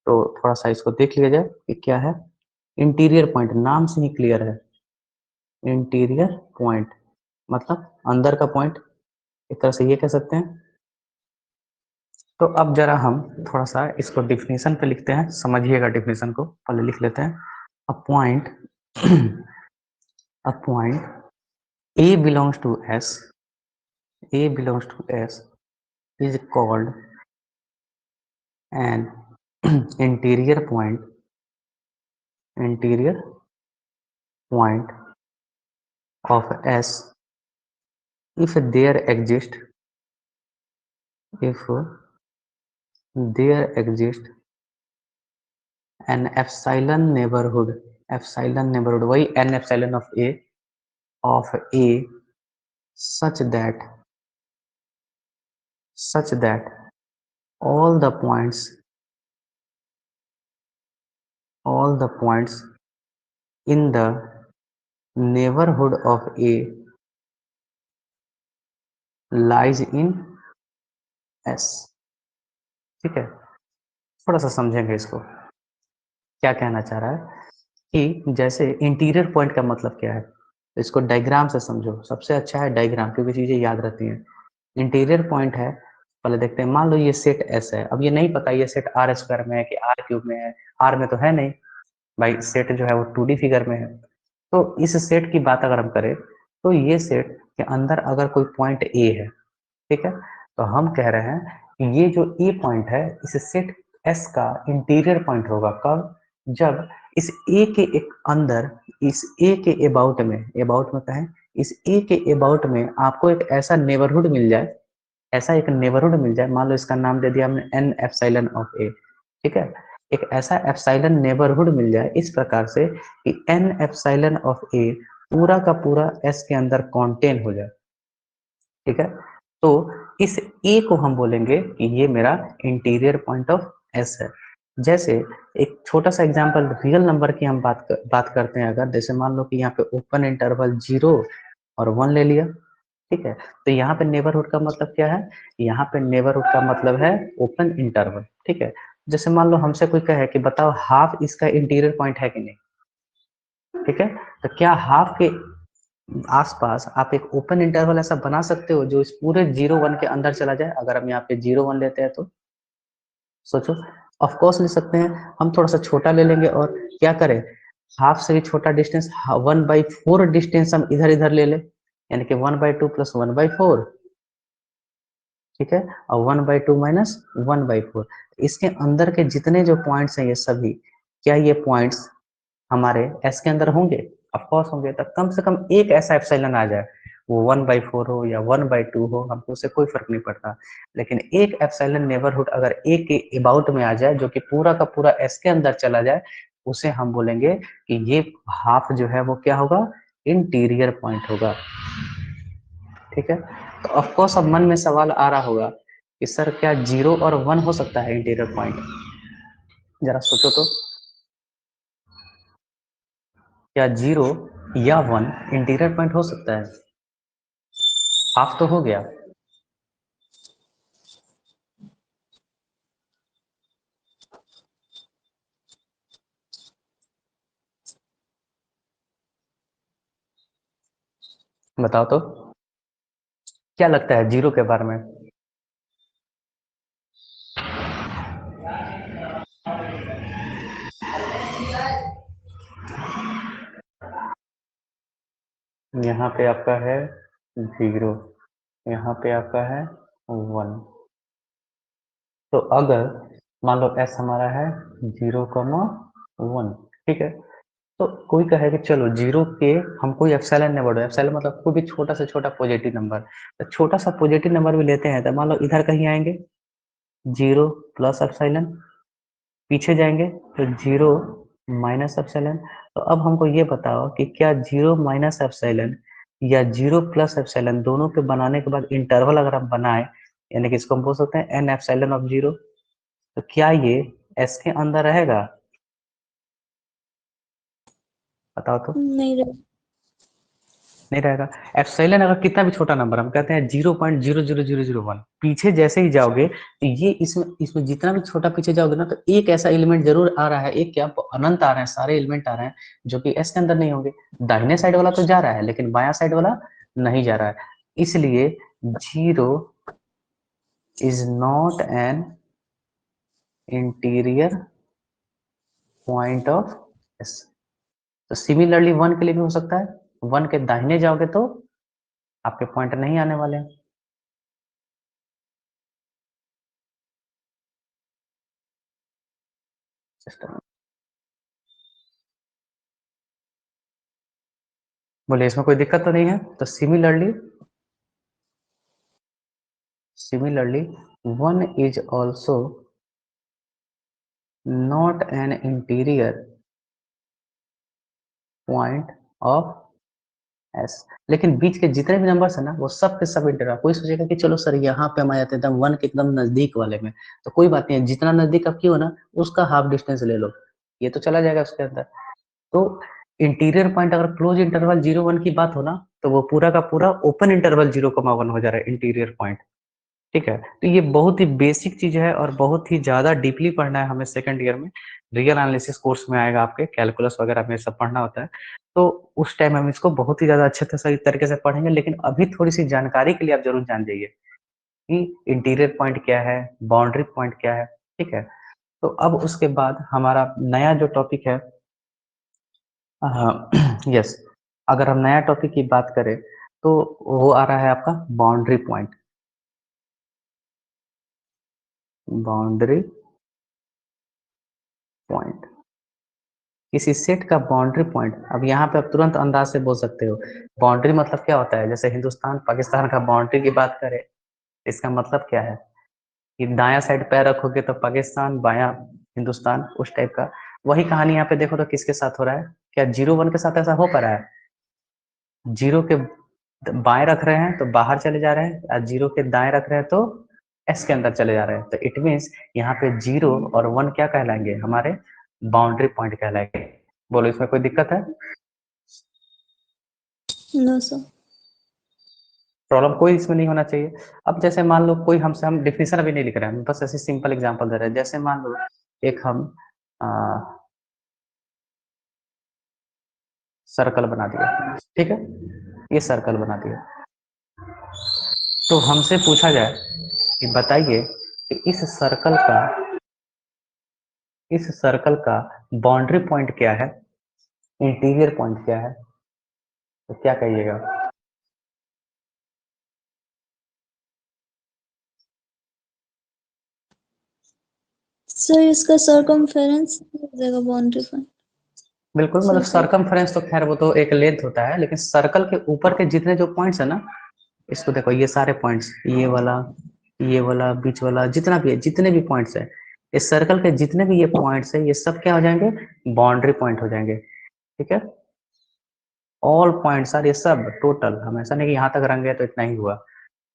तो थोड़ा सा इसको देख लिया जाए कि क्या है। इंटीरियर पॉइंट नाम से ही क्लियर है, इंटीरियर पॉइंट मतलब अंदर का पॉइंट, एक तरह से ये कह सकते हैं। तो अब जरा हम थोड़ा सा इसको डिफिनीशन पे लिखते हैं, समझिएगा डिफिनीशन को, पहले लिख लेते हैं। A point a point A belongs to S, A belongs to S is called an interior point of S if if there exists an epsilon neighborhood वही n epsilon of A such that all the points in the neighborhood of A lies in S। ठीक है, थोड़ा सा समझेंगे इसको, क्या कहना चाह रहा है कि जैसे इंटीरियर पॉइंट का मतलब क्या है, तो इसको डायग्राम से समझो, सबसे अच्छा है डायग्राम, क्योंकि चीजें याद रहती हैं। इंटीरियर पॉइंट है, पहले देखते हैं, मान लो ये सेट एस है, अब ये नहीं पता ये सेट आर स्क्वायर में है कि आर क्यूब में है, आर में तो है नहीं भाई, सेट जो है वो 2D फिगर में है। तो इस सेट की बात अगर हम करें तो ये सेट के अंदर अगर कोई पॉइंट ए है, ठीक है, तो हम कह रहे हैं कि ये जो ए पॉइंट है इस सेट एस का इंटीरियर पॉइंट होगा। कब? जब इस ए के एक अंदर, इस ए के अबाउट में कहें, इस ए के अबाउट में आपको एक ऐसा नेबरहुड मिल जाए, ऐसा एक नेबरहुड मिल जाए, मान लो इसका नाम दे दिया हमने एन एप्सिलॉन ऑफ ए, ठीक है, एक ऐसा एप्सिलॉन नेबरहुड मिल जाए इस प्रकार से कि एन एप्सिलॉन ऑफ ए पूरा का पूरा एस के अंदर कॉन्टेन हो जाए, ठीक है। तो इस ए को हम बोलेंगे कि ये मेरा इंटीरियर पॉइंट ऑफ एस है। जैसे एक छोटा सा एग्जांपल रियल नंबर की हम बात करते हैं, अगर जैसे मान लो कि यहाँ पे ओपन इंटरवल 0 और 1 ले लिया, ठीक है, तो यहाँ पे नेबरहुड का मतलब क्या है, यहाँ पे नेबरहुड का मतलब है ओपन इंटरवल, ठीक है। जैसे मान लो हमसे कोई कहे कि बताओ हाफ इसका इंटीरियर पॉइंट है कि नहीं, ठीक है, तो क्या हाफ के आसपास आप एक ओपन इंटरवल ऐसा बना सकते हो जो इस पूरे 0 1 के अंदर चला जाए? अगर हम यहाँ पे 0 1 लेते हैं तो सोचो, ऑफ कोर्स ले सकते हैं। हम थोड़ा सा छोटा ले लेंगे और क्या करें, हाफ से भी छोटा डिस्टेंस 1/4 डिस्टेंस हम इधर इधर ले ले, यानी कि 1/2 प्लस 1/4, ठीक है, और 1/2 माइनस 1/4। इसके अंदर के जितने जो पॉइंट्स हैं ये सभी, क्या ये पॉइंट्स हमारे एस के अंदर होंगे? ऑफ कोर्स होंगे। तो कम से कम एक ऐसा एप्सिलॉन आ जाए, वो 1/4 हो या 1/2 हो, हमको उससे कोई फर्क नहीं पड़ता, लेकिन एक एप्सिलॉन नेबरहुड अगर ए के अबाउट में आ जाए जो कि पूरा का पूरा एस के अंदर चला जाए, उसे हम बोलेंगे कि ये हाफ जो है वो क्या होगा, इंटीरियर पॉइंट होगा, ठीक है। तो ऑफ कोर्स अब मन में सवाल आ रहा होगा कि सर क्या 0 और 1 हो सकता है इंटीरियर पॉइंट? जरा सोचो तो, क्या 0 या 1 इंटीरियर पॉइंट हो सकता है? हाफ तो हो गया, बताओ तो क्या लगता है 0 के बारे में? यहाँ पे आपका है 0, यहाँ पे आपका है 1। तो अगर मान लो s हमारा है 0,1, ठीक है, तो कोई कहे कि चलो 0 के हम कोई एप्सिलॉन नहीं बढ़ो, एप्सिलॉन मतलब कोई भी छोटा से छोटा पॉजिटिव नंबर, तो छोटा सा पॉजिटिव नंबर भी लेते हैं, तो मान लो इधर कहीं आएंगे 0 प्लस एप्सिलॉन, पीछे जाएंगे तो 0 माइनस एप्सिलॉन। तो अब हमको ये बताओ कि क्या 0 माइनस एप्सिलॉन या 0 प्लस एप्सिलॉन दोनों के बनाने के बाद इंटरवल अगर हम बनाए, यानी कि इसको हम बोल सकते हैं एन एप्सिलॉन ऑफ 0, तो क्या ये एस के अंदर रहेगा? बताओ तो। नहीं रहे। नहीं रहेगा। एप्सिलॉन अगर कितना भी छोटा नंबर, हम कहते हैं 0.00001, पीछे जैसे ही जाओगे तो ये इसमें इसमें जितना भी छोटा पीछे जाओगे ना, तो एक ऐसा एलिमेंट जरूर आ रहा है, एक क्या अनंत आ रहे हैं, सारे एलिमेंट आ रहे हैं जो कि एस के अंदर नहीं होंगे। दाहिने साइड वाला तो जा रहा है लेकिन बायां साइड वाला नहीं जा रहा है, इसलिए 0 is not an interior point of S. तो सिमिलरली 1 के लिए भी हो सकता है, 1 के दाहिने जाओगे तो आपके पॉइंट नहीं आने वाले हैं। बोले इसमें कोई दिक्कत तो नहीं है। तो similarly 1 is also not an interior point of S. लेकिन बीच के जितने भी नंबर्स है ना वो सब के सब इंटीरियर। कोई सोचेगा कि चलो सर यहाँ पे हम आ जाते हैं एकदम 1 के एकदम नजदीक वाले में, तो कोई बात नहीं है, जितना नजदीक आपकी हो ना उसका हाफ डिस्टेंस ले लो, ये तो चला जाएगा उसके अंदर। तो इंटीरियर पॉइंट अगर क्लोज इंटरवल 0 1 की बात हो ना तो वो पूरा का पूरा ओपन इंटरवल 0 1 हो जा रहा है इंटीरियर पॉइंट। ठीक है, तो ये बहुत ही बेसिक चीज है और बहुत ही ज्यादा डीपली पढ़ना है हमें सेकंड ईयर में। रियल एनालिसिस कोर्स में आएगा, आपके कैलकुलस वगैरह में सब पढ़ना होता है। तो उस टाइम हम इसको बहुत ही ज्यादा अच्छे सही तरीके से पढ़ेंगे, लेकिन अभी थोड़ी सी जानकारी के लिए आप जरूर जान जाइए कि इंटीरियर पॉइंट क्या है, बाउंड्री पॉइंट क्या है। ठीक है, तो अब उसके बाद हमारा नया जो टॉपिक है, यस, अगर हम नया टॉपिक की बात करें तो वो आ रहा है आपका बाउंड्री पॉइंट। बाउंड्री पॉइंट किसी सेट का बाउंड्री पॉइंट। अब यहाँ पे आप तुरंत अंदाज से बोल सकते हो बाउंड्री मतलब क्या होता है। जैसे हिंदुस्तान पाकिस्तान का बाउंड्री की बात करें, इसका मतलब क्या है कि दायां साइड पैर रखोगे तो पाकिस्तान, बायां हिंदुस्तान, उस टाइप का। वही कहानी यहाँ पे देखो तो किसके साथ हो रहा है, क्या 0 1 के साथ ऐसा हो पा रहा है। 0 के बाएं रख रहे हैं तो बाहर चले जा रहे हैं, और 0 के दाएं रख रहे हैं तो एस के अंदर चले जा रहे हैं। तो इट मीन्स यहाँ पे 0 और 1 क्या कहलाएंगे, हमारे बाउंड्री पॉइंट कहलाएंगे। बोलो इसमें कोई दिक्कत है? No sir. प्रॉब्लम कोई इसमें नहीं होना चाहिए। अब जैसे मान लो कोई हमसे, हम डिफिनेशन अभी नहीं लिख रहे हैं, बस ऐसे सिंपल एग्जांपल दे रहे हैं। जैसे मान लो एक हम सर्कल बना दिया, ठीक है, ये सर्कल बना दिया। तो हमसे पूछा जाए कि बताइए कि इस सर्कल का बाउंड्री पॉइंट क्या है, इंटीरियर पॉइंट क्या है, तो क्या कहिएगा? सर इसका सरकमफेरेंस हो जाएगा बाउंड्री पॉइंट। बिल्कुल, मतलब सरकमफ्रेंस तो खैर वो तो एक लेंथ होता है, लेकिन सर्कल के ऊपर के जितने जो पॉइंट्स है ना, इसको देखो, ये सारे पॉइंट्स, ये वाला बीच वाला, जितना भी है, जितने भी पॉइंट्स है, इस सर्कल के जितने भी ये पॉइंट्स है, ये सब क्या हो जाएंगे, बाउंड्री पॉइंट हो जाएंगे। ठीक है, ऑल पॉइंट्स आर, ये सब टोटल, हम ऐसा नहीं कि यहाँ तक रंगे तो इतना ही हुआ,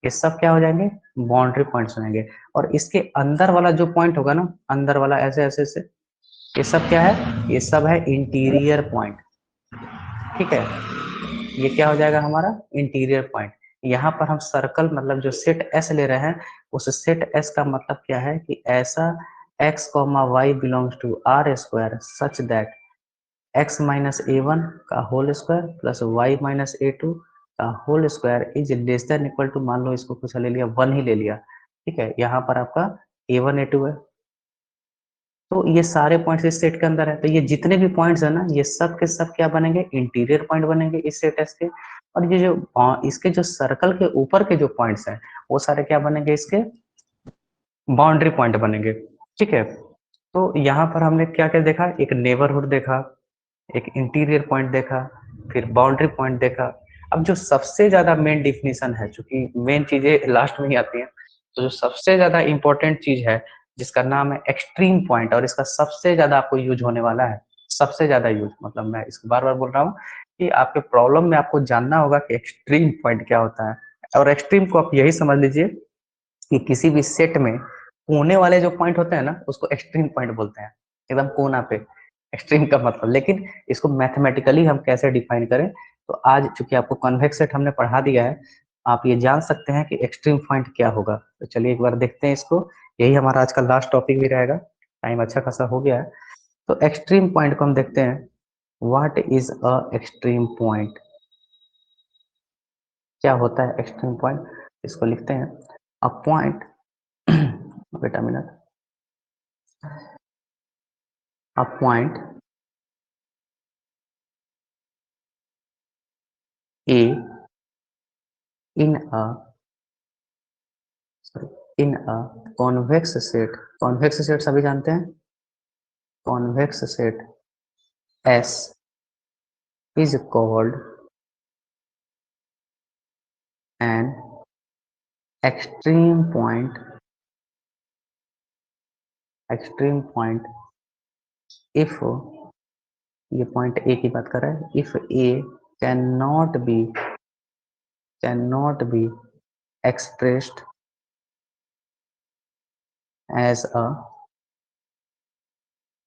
ये सब क्या हो जाएंगे, बाउंड्री पॉइंट्स हो जाएंगे। और इसके अंदर वाला जो पॉइंट होगा ना, अंदर वाला ऐसे ऐसे से, ये सब क्या है, ये सब है इंटीरियर पॉइंट। ठीक है, ये क्या हो जाएगा हमारा इंटीरियर पॉइंट। यहाँ पर हम सर्कल मतलब जो सेट एस ले रहे हैं, उस सेट एस का मतलब क्या है कि ऐसा x y belongs to R square such that x minus A one का whole square plus y minus A two का whole square is less than equal to, मान लो इसको कुछ ले लिया, 1 ही ले लिया। ठीक है, यहाँ पर आपका a1 a2 है। तो ये सारे पॉइंट्स इस सेट के अंदर है, तो ये जितने भी पॉइंट्स है ना, ये सब के सब क्या बनेंगे, इंटीरियर पॉइंट बनेंगे इस सेट एस के। और ये जो इसके जो सर्कल के ऊपर के जो पॉइंट्स हैं, वो सारे क्या बनेंगे, इसके बाउंड्री पॉइंट बनेंगे। ठीक है, तो यहाँ पर हमने क्या क्या देखा, एक नेबरहुड देखा, एक इंटीरियर पॉइंट देखा, फिर बाउंड्री पॉइंट देखा। अब जो सबसे ज्यादा मेन डिफिनीशन है, चूंकि मेन चीजें लास्ट में ही आती हैं, तो जो सबसे ज्यादा इंपॉर्टेंट चीज है जिसका नाम है एक्सट्रीम पॉइंट, और इसका सबसे ज्यादा आपको यूज होने वाला है, सबसे ज्यादा यूज, मतलब मैं इसको बार बार बोल रहा हूँ कि आपके प्रॉब्लम में आपको जानना होगा कि एक्सट्रीम पॉइंट क्या होता है। और एक्सट्रीम को आप यही समझ लीजिए कि किसी भी सेट में कोने वाले जो पॉइंट होते हैं ना, उसको एक्सट्रीम पॉइंट बोलते हैं, एकदम कोना पे, एक्सट्रीम का मतलब। लेकिन इसको मैथमेटिकली हम कैसे डिफाइन करें, तो आज चूंकि आपको कॉन्वेक्स सेट हमने पढ़ा दिया है, आप ये जान सकते हैं कि एक्सट्रीम पॉइंट क्या होगा। तो चलिए एक बार देखते हैं इसको, यही हमारा आज का लास्ट टॉपिक भी रहेगा, टाइम अच्छा खासा हो गया है। तो एक्सट्रीम पॉइंट को हम देखते हैं, what is a extreme point, क्या होता है एक्सट्रीम पॉइंट, इसको लिखते हैं, a point wait a minute, a point A in a convex set सभी जानते हैं, convex set S is called an extreme point if, ये पॉइंट ए की बात कर रहा है, if A cannot be expressed as a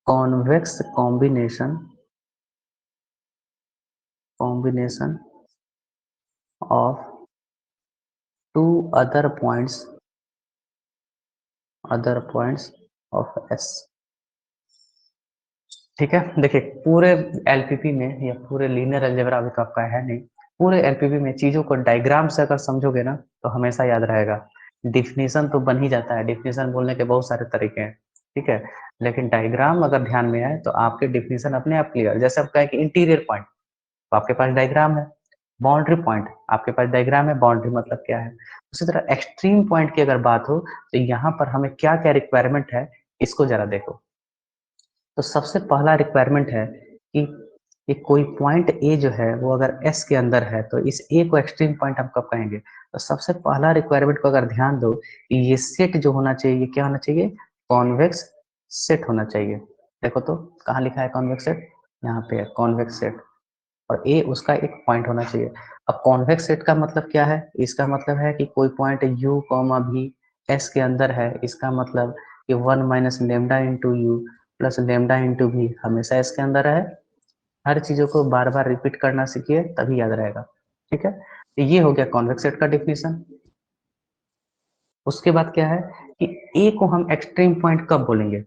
convex combination of two other points of S। ठीक है, देखिए पूरे एलपीपी में या पूरे लीनियर अलजेब्रा अभी तो आपका है नहीं, पूरे एलपीपी में चीजों को डायग्राम से अगर समझोगे ना तो हमेशा याद रहेगा। डिफिनीशन तो बन ही जाता है, डिफिनीशन बोलने के बहुत सारे तरीके हैं, ठीक है, लेकिन डायग्राम अगर ध्यान में आए तो आपके डिफिनीशन अपने आप क्लियर। जैसे आप कहें कि इंटीरियर पॉइंट, तो आपके पास डायग्राम है। बाउंड्री पॉइंट, आपके पास डायग्राम है, बाउंड्री मतलब क्या है। उसी तरह एक्सट्रीम पॉइंट की अगर बात हो तो यहाँ पर हमें क्या क्या रिक्वायरमेंट है, इसको जरा देखो। तो सबसे पहला रिक्वायरमेंट है कि ये कोई पॉइंट ए जो है वो अगर एस के अंदर है तो इस ए को एक्सट्रीम पॉइंट हम कब कहेंगे। तो सबसे पहला रिक्वायरमेंट को अगर ध्यान दो, ये सेट जो होना चाहिए, ये क्या होना चाहिए, कॉन्वेक्स सेट होना चाहिए। देखो तो कहाँ लिखा है कॉन्वेक्स सेट, यहाँ पे है कॉन्वेक्स सेट, और ए उसका एक पॉइंट होना चाहिए। अब कॉन्वेक्स सेट का मतलब क्या है, इसका मतलब है कि कोई पॉइंट u कॉमा भी एस के अंदर है, इसका मतलब कि 1 minus lambda into you plus lambda into भी हमेशा एस के अंदर है। हर चीजों को बार बार रिपीट करना सीखिए, तभी याद रहेगा, ठीक है। तो ये हो गया कॉन्वेक्स सेट का डिफिनीशन। उसके बाद क्या है कि ए को हम एक्सट्रीम पॉइंट कब बोलेंगे,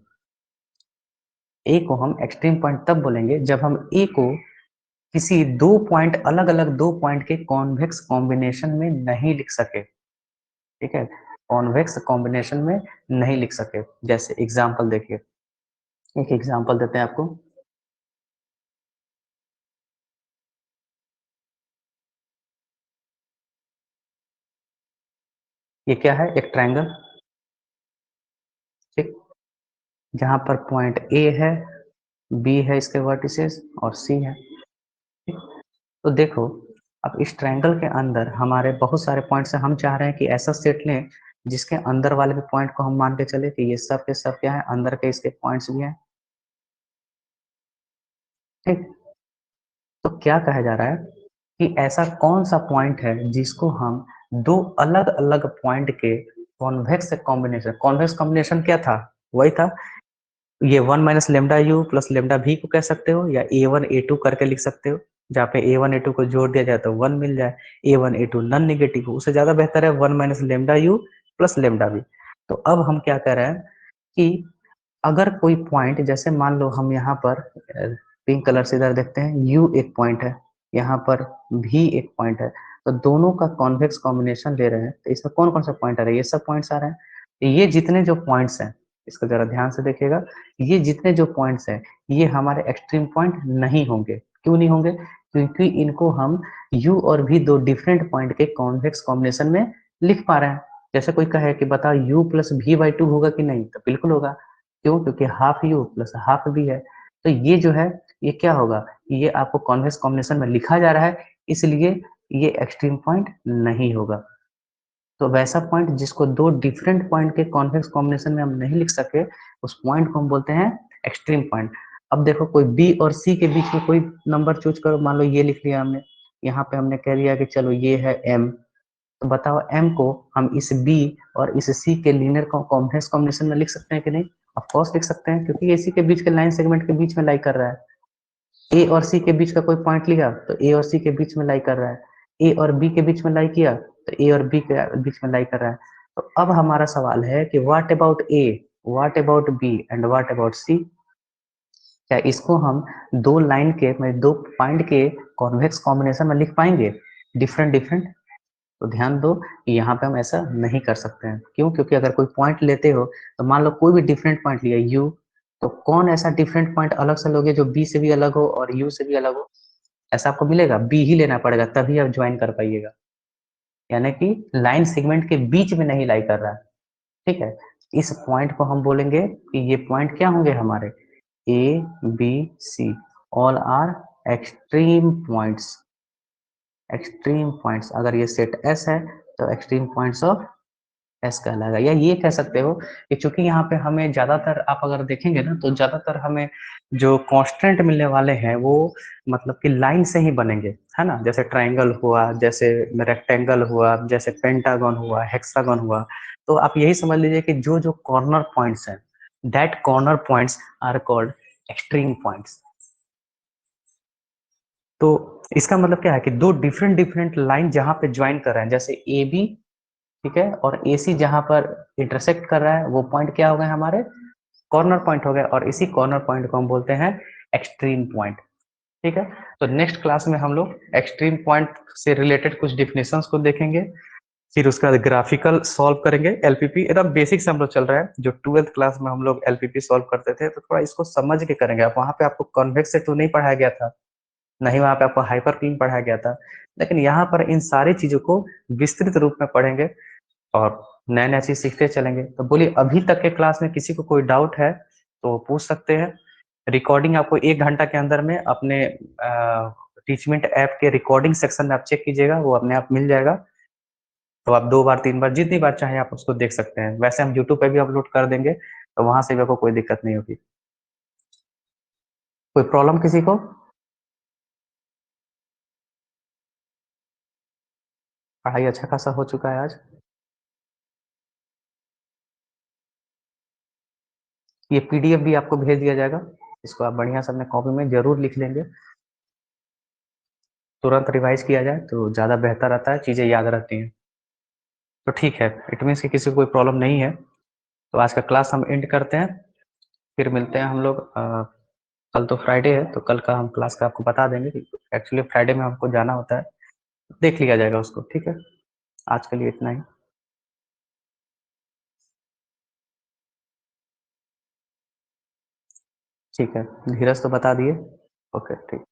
ए को हम एक्सट्रीम पॉइंट तब बोलेंगे जब हम ए को किसी दो पॉइंट, अलग अलग दो पॉइंट के कॉन्वेक्स कॉम्बिनेशन में नहीं लिख सके, ठीक है, कॉन्वेक्स कॉम्बिनेशन में नहीं लिख सके। जैसे एग्जांपल देखिए, एक एग्जांपल देते हैं आपको। ये क्या है, एक ट्रायंगल, ठीक, जहां पर पॉइंट ए है, बी है इसके वर्टिसेस और सी है, ठीक। तो देखो, अब इस ट्रायंगल के अंदर हमारे बहुत सारे पॉइंट्स हैं, हम चाह रहे हैं कि ऐसा सेट लें जिसके अंदर वाले भी पॉइंट को हम मान के चले कि ये सब के सब क्या है, अंदर के इसके पॉइंट्स भी हैं, ठीक। तो क्या कहा जा रहा है कि ऐसा कौन सा पॉइंट है जिसको हम दो अलग अलग पॉइंट के कॉन्वेक्स कॉम्बिनेशन क्या था, वही था, ये 1 minus lambda U plus lambda भी को कह सकते हो, या a1 a2 करके लिख सकते हो, जहाँ पे a1 a2 को जोड़ दिया जाए तो 1 मिल जाए, a1 a2 नॉन नेगेटिव हो, उससे ज्यादा बेहतर है 1 minus lambda U plus lambda भी। तो अब हम क्या कह रहे हैं कि अगर कोई पॉइंट, जैसे मान लो हम यहाँ पर पिंक कलर से इधर देखते हैं, u एक पॉइंट है, यहाँ पर v एक पॉइंट है, तो दोनों का कॉन्वेक्स कॉम्बिनेशन ले रहे हैं, तो इसमें कौन कौन सा पॉइंट आ रहा है, ये सब पॉइंट्स आ रहे हैं। तो ये जितने जो पॉइंट्स हैं, इसको जरा ध्यान से देखिएगा, ये जितने जो पॉइंट्स हैं ये हमारे एक्सट्रीम पॉइंट नहीं होंगे। क्यों नहीं होंगे, क्योंकि इनको हम u और v दो डिफरेंट पॉइंट के कॉन्वेक्स कॉम्बिनेशन में लिख पा रहे हैं। जैसे कोई कहे कि बताओ u plus V by two होगा कि नहीं, तो बिल्कुल होगा। क्यों, क्योंकि half U plus half B है। तो ये जो है, ये क्या होगा, ये आपको कॉन्वेक्स कॉम्बिनेशन में लिखा जा रहा है, इसलिए ये एक्सट्रीम पॉइंट नहीं होगा। तो वैसा पॉइंट जिसको दो डिफरेंट पॉइंट के कॉन्वेक्स कॉम्बिनेशन में हम नहीं लिख सके, उस पॉइंट को हम बोलते हैं एक्सट्रीम पॉइंट। अब देखो, कोई बी और सी के बीच में कोई नंबर चूज करो, मान लो ये लिख लिया हमने, यहाँ पे हमने कह दिया कि चलो ये है एम, तो बताओ एम को हम इस बी और इस सी के लीनियर कॉम्प्लेक्स कॉम्बिनेशन में लिख सकते हैं कि नहीं, ऑफ कोर्स लिख सकते हैं, क्योंकि एसी के बीच के लाइन सेगमेंट के बीच में लाई कर रहा है। ए और सी के बीच का कोई पॉइंट लिया तो ए और सी के बीच में लाई कर रहा है, ए और बी के बीच में लाई किया तो ए और बी के बीच में लाई कर रहा है। तो अब हमारा सवाल है कि what about A, what about B and what about C, क्या इसको हम दो लाइन के, दो पॉइंट के कॉन्वेक्स कॉम्बिनेशन में लिख पाएंगे डिफरेंट डिफरेंट। तो ध्यान दो कि यहाँ पे हम ऐसा नहीं कर सकते हैं। क्यों? क्योंकि अगर कोई पॉइंट लेते हो तो मान लो कोई भी डिफरेंट पॉइंट लिया यू, तो कौन ऐसा डिफरेंट पॉइंट अलग से लोगे जो बी से भी अलग हो और यू से भी अलग हो? ऐसा आपको मिलेगा? बी ही लेना पड़ेगा, तभी आप ज्वाइन कर पाइएगा। यानी कि लाइन सेगमेंट के बीच में नहीं लाई कर रहा है। ठीक है, इस पॉइंट को हम बोलेंगे कि ये पॉइंट क्या होंगे हमारे, A B C, all are extreme points. Extreme points, अगर ये सेट एस है तो एक्सट्रीम पॉइंट्स ऑफ एस कहलाएगा। या ये कह सकते हो कि चूंकि यहाँ पे हमें ज्यादातर, आप अगर देखेंगे ना तो ज्यादातर हमें जो कांस्टेंट मिलने वाले हैं वो मतलब कि लाइन से ही बनेंगे, है ना। जैसे ट्रायंगल हुआ, जैसे रेक्टेंगल हुआ, जैसे पेंटागन हुआ, हेक्सागन हुआ। तो आप यही समझ लीजिए कि जो जो कॉर्नर पॉइंट्स हैं, that corner points are called extreme points. तो इसका मतलब क्या है कि दो डिफरेंट डिफरेंट लाइन जहां पे ज्वाइन कर रहे हैं, जैसे ए बी, ठीक है, और ए सी जहां पर इंटरसेक्ट कर रहा है, वो पॉइंट क्या हो गए हमारे, कॉर्नर पॉइंट हो गए, और इसी कॉर्नर पॉइंट को हम बोलते हैं एक्सट्रीम पॉइंट। ठीक है, तो नेक्स्ट क्लास में हम लोग एक्सट्रीम पॉइंट से रिलेटेड कुछ डिफिनेशंस को देखेंगे, फिर उसका ग्राफिकल सॉल्व करेंगे। एलपीपी एकदम बेसिक से हम लोग चल रहा है, जो 12th क्लास में हम लोग एलपीपी सॉल्व करते थे, तो थोड़ा इसको समझ के करेंगे। आप वहां पे आपको कॉन्वेक्स से तो नहीं पढ़ाया गया था, नहीं वहां पे आपको हाइपर प्लेन पढ़ाया गया था, लेकिन यहाँ पर इन सारी चीजों को विस्तृत रूप में पढ़ेंगे और नया नया चीज सीखते चलेंगे। तो बोलिए, अभी तक के क्लास में किसी को कोई डाउट है तो पूछ सकते हैं। रिकॉर्डिंग आपको 1 घंटा के अंदर में अपने टीचमेंट ऐप के रिकॉर्डिंग सेक्शन में आप चेक कीजिएगा, वो अपने आप मिल जाएगा। तो आप 2 बार 3 बार जितनी बार चाहे आप उसको देख सकते हैं। वैसे हम यूट्यूब पे भी अपलोड कर देंगे, तो वहां से भी आपको कोई दिक्कत नहीं होगी। कोई प्रॉब्लम किसी को? पढ़ाई अच्छा खासा हो चुका है आज। ये पीडीएफ भी आपको भेज दिया जाएगा, इसको आप बढ़िया से अपने कॉपी में जरूर लिख लेंगे। तुरंत रिवाइज किया जाए तो ज़्यादा बेहतर रहता है, चीज़ें याद रहती हैं। तो ठीक है, इट मीन्स कि किसी को कोई प्रॉब्लम नहीं है। तो आज का क्लास हम एंड करते हैं, फिर मिलते हैं हम लोग। कल तो फ्राइडे है, तो कल का हम क्लास का आपको बता देंगे। एक्चुअली फ्राइडे में हमको जाना होता है, देख लिया जाएगा उसको। ठीक है, आज के लिए इतना ही। ठीक है, धीरज तो बता दिए। ओके, ठीक।